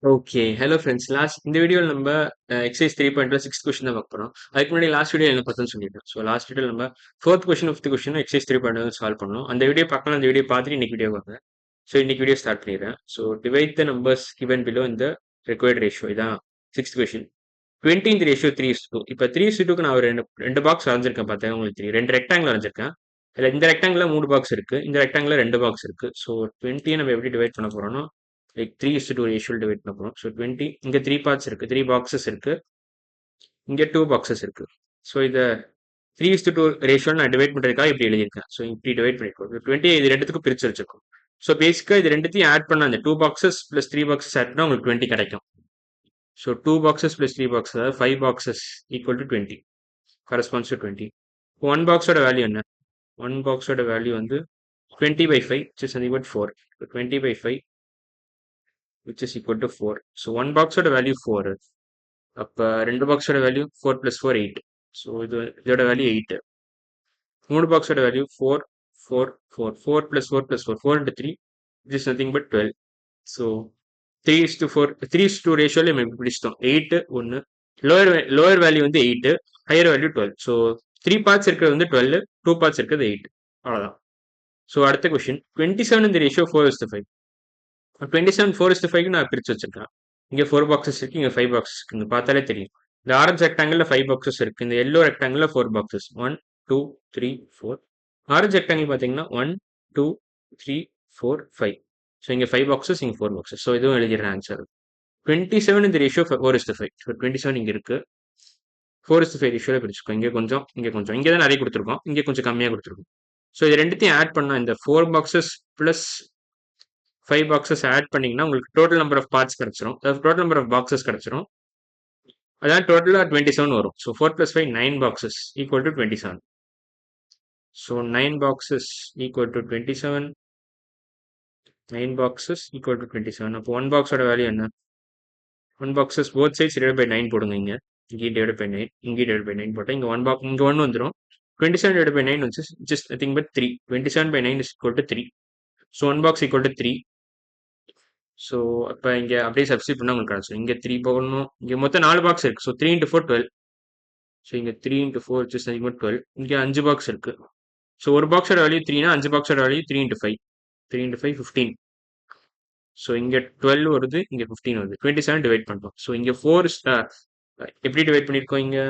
Okay. Hello friends. இந்த வீடியோல நம்ம எக்சர்சைஸ் 3.ல 6த் கொஸ்டின் தான் பார்க்க போறோம். அதுக்கு முன்னாடி லாஸ்ட் வீடியோ என்ன பார்த்தோம்னு சொல்லிட்டேன். ஸோ லாஸ்ட் வீடியோல நம்ம 4த் கொஸ்டின், 5த் கொஸ்டின் எக்சர்சைஸ் 3.0 சால்வ் பண்ணோம். அந்த வீடியோ பார்க்கலாம். அந்த வீடியோ பார்த்துட்டு இன்னைக்கு வீடியோ வாங்க. ஸோ இன்னைக்கு வீடியோ ஸ்டார்ட் பண்ணிடுறேன். So divide the numbers given below இந்த ரெக்வயர்ட் ரேஷியோ இதான் 6த் கொஸ்டின். 20 இந்த ரேஷியோ 3:2. இப்போ 3:2க்கு நான் ஒரு ரெண்டு பாக்ஸ் வரைஞ்சிருக்கேன் பார்த்தா உங்களுக்கு தெரியும். ரெண்டு ரெக்டாங்கிள் வரைஞ்சிருக்கேன். இதுல இந்த ரெக்டாங்கிள்ல 3 பாக்ஸ் இருக்கு. இந்த ரெக்டாங்கிள்ல 2 பாக்ஸ் இருக்கு. ஸோ 20 நம்ம எப்படி டிவைட் பண்ண போறோம்னா லைக் 3:2 ரேஷியோல டிவைட் பண்ண போறோம். ஸோ 20 இங்க 3 பார்ட்ஸ் இருக்கு, 3 பாக்ஸஸ் இருக்கு, இங்க 2 பாக்ஸஸ் இருக்கு. ஸோ இத 3:2 ரேஷியோல நான் டிவைட் பண்றதுக்காக இப்படி எழுதியிருக்கேன். ஸோ இப்படி டிவைட் பண்ணிருக்கோம். 20 இது ரெண்டுத்துக்கும் பிரிச்சு வச்சிருக்கோம். ஸோ பேசிக்கா இது ரெண்டுத்தையும் ஆட் பண்ண அந்த 2 பாக்ஸஸ் பிளஸ் 3 பாக்ஸஸ் ஆட் பண்ணா உங்களுக்கு 20 கிடைக்கும். ஸோ 2 பாக்ஸஸ் பிளஸ் 3 பாக்ஸஸ் அதாவது 5 boxes equal to 20 corresponds to 20. One பாக்ஸோட வேல்யூ என்ன? ஒன் பாக்ஸோட வேல்யூ வந்து 20/5 which is nothing but 4. So 20/5 which is equal to 4. So one boxோட வேல்யூ 4. அப்ப ரெண்டு பாக்ஸோட வேல்யூ 4 plus 4 8. ஸோ இதோட வேல்யூ 8. மூணு பாக்ஸோட value 4 4 4 4 plus 4 plus 4 4 into 3 which is nothing but 12. So 3:4 3:2 ரேஷியோல நம்ம பிடிச்சிட்டோம். 8 1 லோயர் வேல்யூ வந்து 8, ஹையர் வேல்யூ 12. ஸோ 3 பார்ட்ஸ் இருக்கிறது வந்து 12, 2 பார்ட்ஸ் இருக்கிறது 8. அவ்வளோதான். ஸோ அடுத்த கொஸ்டின் 27 இந்த ரேஷியோ 4:5. 27 4:5 நான் பிரிச்சு வச்சிருக்கேன். இங்க 4 பாக்ஸஸ் இருக்கு, இங்க 5 பாக்ஸஸ் இருக்கு. இங்க பார்த்தாலே தெரியும். இந்த ஆரஞ்சு ரெக்டாங்கிள்ல 5 பாக்ஸஸ் இருக்கு, இந்த எல்லோ ரெக்டாங்கிள்ல 4 பாக்ஸஸ் 1 2 3 4. ஆரஞ்சு ரெக்டாங்கிள் பாத்தீங்கன்னா 1 2 3 4 5. ஸோ இங்க 5 பாக்ஸஸ், இங்க 4 பாக்ஸஸ். ஸோ இதுவும் எழுதிடுறேன் ஆன்சர். 27 இந்த ரேஷியோ 4:5. ஸோ 27 இங்க இருக்கு. 4:5 ரேஷியோல பிரிச்சுக்கோ. இங்க கொஞ்சம், இங்க கொஞ்சம். இங்க தான் நிறைய கொடுத்துருக்கோம், இங்க கொஞ்சம் கம்மியா கொடுத்துருக்கோம். ஸோ இது ரெண்டுத்தையும் ஆட் பண்ணா இந்த 4 பாக்ஸஸ் பிளஸ் 5 பாக்ஸஸ் ஆட் பண்ணீங்கன்னா உங்களுக்கு டோட்டல் நம்பர் ஆஃப் பார்ட்ஸ் கிடைச்சிரும். டோட்டல் நம்பர் ஆஃப் பாக்ஸஸ் கிடைச்சிரும். அதான் டோட்டலா 27 வரும். So 4 plus 5 9 boxes equal to 27. So 9 boxes equal to 27. 9 boxes equal to 27. அப்போ ஒன் பாக்ஸோட வேல்யூ என்ன? One boxes both sides divide by 9 போடுங்க. இங்கே டிவைட் பை 9, இங்கே டிவைட் பை 9 போட்டால் இங்கே ஒன் பாக்ஸ், இங்கே 1 வந்துடும். 27 டிவைட் பை 9 வந்து just nothing but 3. 27 by 9 is equal to 3. So one box equal to 3. So அப்போ இங்கே அப்படியே சப்ஸ்டிட் பண்ணால் உங்களுக்கு கிடைச்சிடும். இங்கே 3 போடணும். இங்கே மொத்தம் 4 பாக்ஸ் இருக்கு. So 3 into 4 12. ஸோ இங்கே 3 into 4 just nothing but 12. இங்கே 5 பாக்ஸ் இருக்கு. ஸோ ஒரு பாக்ஸோட வேல்யூ 3னா 5 பாக்ஸோட வேல்யூ 3 into 5. 3 into 5 15. ஸோ இங்கே 12 வருது, இங்கே 15 வருது. 27 டிவைட் பண்ணிட்டோம். ஸோ இங்கே 4 எப்படி டிவைட் பண்ணியிருக்கோம்? இங்கே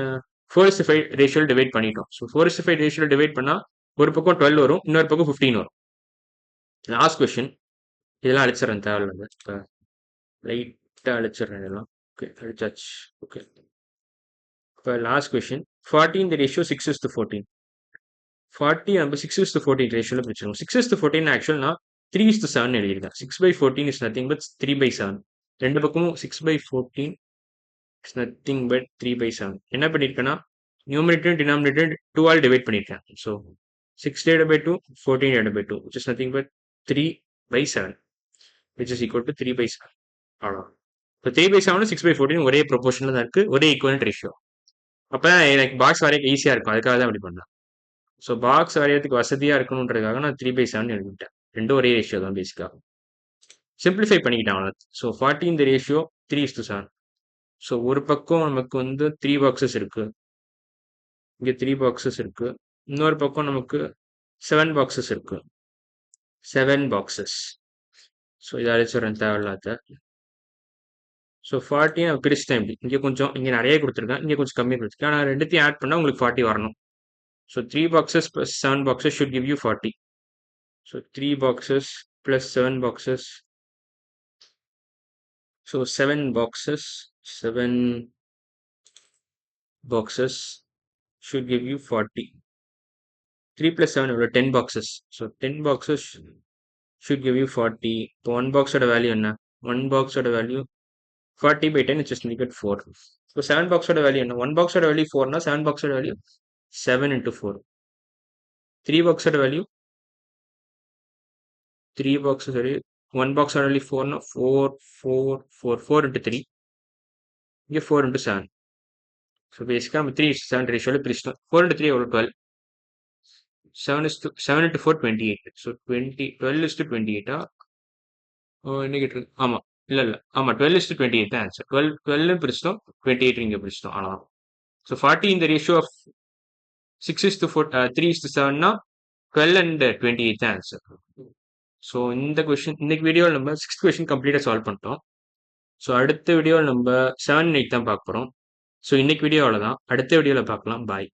4:5 ரேஷியோல டிவைட் பண்ணிட்டோம். ஸோ 4:5 ரேஷியோல டிவைட் பண்ணால் ஒரு பக்கம் 12 வரும், இன்னொரு பக்கம் 15 வரும். Last question. இதெல்லாம் அழிச்சிடறேன், தேவையில்லை. இப்போ லைட்டாக அழிச்சிடுறேன் இதெல்லாம். ஓகே, அழிச்சாச்சு. ஓகே, இப்போ லாஸ்ட் கொஸ்டின் 40 இந்த ரேஷியோ 6:14. 40 நம்ம 6:14 ரேஷியோல பிரிச்சிருக்கோம். 6:14 ஆக்சுவல் நான் 3:7 எழுதியிருக்கேன். 6/14 இஸ் நத்திங் பட் 3/7. ரெண்டு பக்கமும் 6/14 இஸ் நத்திங் பட் 3/7. என்ன பண்ணியிருக்கேன்னா நியூமரேட்டர் டினாமினேட்டர் 2 ஆல் டிவைட் பண்ணியிருக்கேன். So 6 divided by 2 14 divided by 2 which is nothing but 3/7 which is equal to 3/7. அவ்வளோ. இப்போ 3/7 6/14 ஒரே ப்ரொபோர்ஷனில் தான் இருக்கு, ஒரே ஈக்குவலன்ட் ரேஷியோ. அப்போ எனக்கு பாக்ஸ் வரைய ஈஸியாக இருக்கும், அதுக்காக தான் அப்படி பண்ணேன். ஸோ பாக்ஸ் வரையறதுக்கு வசதியாக இருக்கணுன்றதுக்காக நான் 3/7 எழுதிட்டேன். ரெண்டும் ஒரே ரேஷியோ தான் பேசிக்காக. சிம்பிளிஃபை பண்ணிக்கிட்டேன் அவ்வளோ. ஸோ 40 இந்த ரேஷியோ 3:7. ஸோ ஒரு பக்கம் நமக்கு வந்து 3 பாக்ஸஸ் இருக்கு, இங்கே 3 பாக்ஸஸ் இருக்கு. இன்னொரு பக்கம் நமக்கு 7 பாக்ஸஸ் இருக்கு. 7 பாக்ஸஸ். ஸோ இதை அழிச்சிடுறேன் தேவையில்லாத. ஸோ 40 நான் பிரிச்சுட்டேன் இப்படி. இங்கே கொஞ்சம், இங்கே நிறைய கொடுத்துருக்கேன், இங்கே கொஞ்சம் கம்மியாக கொடுத்துருக்கேன். ஆனால் ரெண்டுத்தையும் ஆட் பண்ணால் உங்களுக்கு 40 வரணும். So 3 boxes plus 7 boxes should give you 40. So 3 boxes plus 7 boxes. So 7 boxes should give you 40. 3 plus 7 equal 10 boxes. So 10 boxes should give you 40. So 1 box of the value என்ன? 1 box of the value 40 by 10 is just equal 4. So 7 box of the value என்ன? 1 box of the value 4 na 7 box of the value 7 into 4. 3 box of the value 3 boxes are 1 box are only 4 no 4 4 4 4 into 3. Here 4 into 7. So basically 3:7 ratio 4 into 3 over 12. 7 into 4 28. So 12 is to 28. Negative. இல்ல. ஆமா 12:28 தான் answer. 12 பிரிச்சிட்டோம். 28 இங்க பிரிச்சிட்டோம். அவ்வளவுதான். So 40 இந்த ratio of 3:7னா 12 and 28 தான் answer. So இந்த வீடியோவில் நம்ம 6th கொஸ்டின் கம்ப்ளீட்டாக சால்வ் பண்ணிட்டோம். ஸோ அடுத்த வீடியோவில் நம்ம 7 and 8 தான் பார்க்க போகிறோம். ஸோ இன்னைக்கு வீடியோ அவ்வளோதான். அடுத்த வீடியோவில் பார்க்கலாம். பாய்.